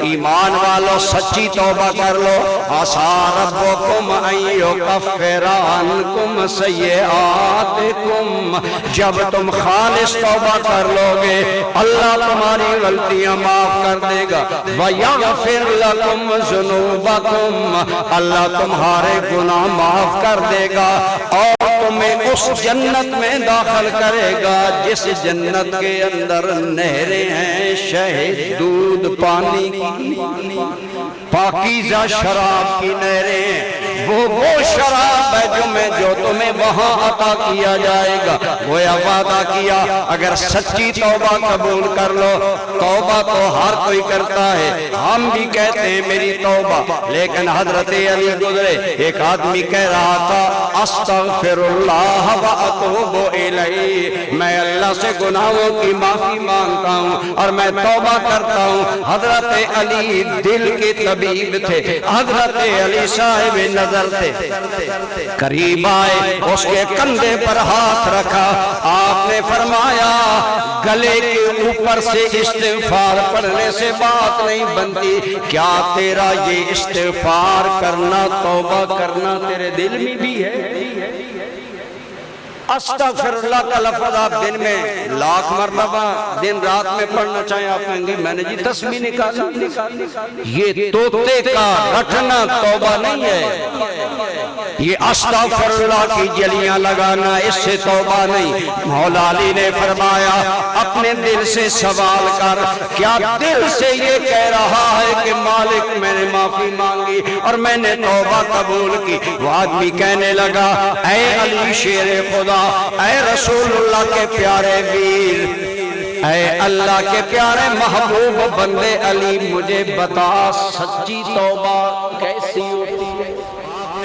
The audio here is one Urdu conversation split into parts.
ایمان والو سچی توبہ کر لو عسى ربكم ان يكفر عنكم سيئاتكم جب تم خالص توبہ کر لو گے اللہ تمہاری غلطیاں معاف کر دے گا وَيَغْفِرْ لَكُمْ ذُنُوبَكُمْ اللہ تمہارے گناہ معاف کر دے گا اور تمہیں اس جنت میں داخل کرے گا جس جنت کے اندر نہریں ہیں شہد دودھ پانی کی پاکیزہ شراب کی نہریں وہ شراب ہے جو تمہیں وہاں عطا کیا جائے گا گویا وعدہ کیا اگر سچی توبہ قبول کر لو توبہ تو ہر کوئی کرتا ہے ہم بھی کہتے ہیں میری توبہ لیکن حضرت علی گزرے ایک آدمی کہہ رہا تھا استغفر اللہ واتوب الیہ میں اللہ سے گناہوں کی معافی مانگتا ہوں اور میں توبہ کرتا ہوں حضرت علی دل کے طبیب تھے حضرت علی صاحب نظر تھے قریب آئے اس کے کندھے پر ہاتھ رکھا آپ نے فرمایا گلے کے اوپر سے استغفار پڑھنے سے بات نہیں بنتی کیا تیرا یہ استغفار کرنا توبہ کرنا تیرے دل میں بھی ہے استغفر اللہ کا لفظ آپ دن میں لاکھ مرتبہ دن رات میں پڑھنا چاہیں آپ کہیں گے میں نے جی تسبیح نکالا یہ طوطے کا رٹنا توبہ نہیں ہے یہ استغفر اللہ کی جلیاں لگانا اس سے توبہ نہیں مولا علی نے فرمایا اپنے دل سے سوال کر کیا دل سے یہ کہہ رہا ہے کہ مالک میں نے معافی مانگی اور میں نے توبہ قبول کی وہ آدمی کہنے لگا اے علی شیر خدا اے رسول اللہ کے پیارے ویر اے اللہ کے پیارے محبوب بندے علی مجھے بتا سچی توبہ کیسی ہوتی ہے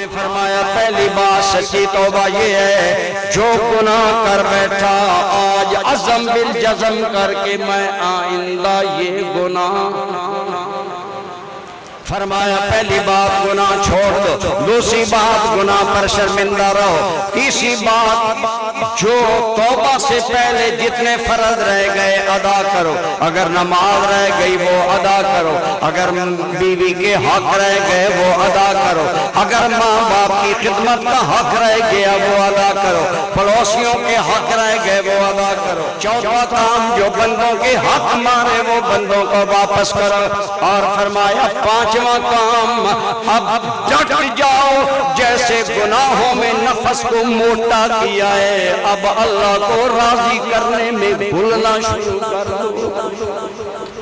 فرمایا پہلی بات سچی توبہ یہ ہے جو گناہ کر بیٹھا آج عزم بالجزم کر کے میں آئندہ یہ گناہ فرمایا پہلی بات گناہ چھوڑ دو دوسری بات گناہ پر شرمندہ رہو تیسری بات جو توبہ سے پہلے جتنے فرض رہ گئے ادا کرو اگر نماز رہ گئی وہ ادا کرو اگر بیوی کے حق رہ گئے وہ ادا کرو اگر ماں باپ کی خدمت کا حق رہ گیا وہ ادا کرو پڑوسیوں کے حق رہ گئے وہ ادا کرو چوتھا کام جو بندوں کے حق مارے وہ بندوں کو واپس کرو اور فرمایا پانچواں کام اب ڈٹ جاؤ جیسے گناہوں میں نفس کو موٹا کیا ہے اب اللہ کو راضی کرنے میں بھولنا شروع کر دو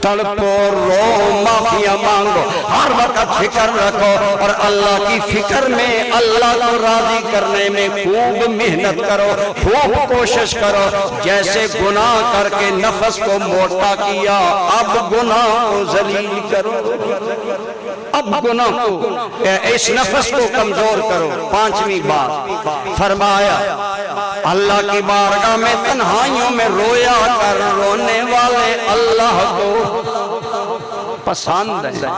تڑپو رو معافیاں مانگو ہر وقت فکر رکھو اور اللہ کی فکر میں اللہ کو راضی کرنے میں خوب محنت کرو خوب کوشش کرو جیسے گناہ کر کے نفس کو موٹا کیا اب گناہ کو ذلیل کرو اب گناہ کو اس نفس کو کمزور کرو پانچویں بات فرمایا اللہ کی بارگاہ میں تنہائیوں میں رویا کر رونے والے اللہ کو پسند ہے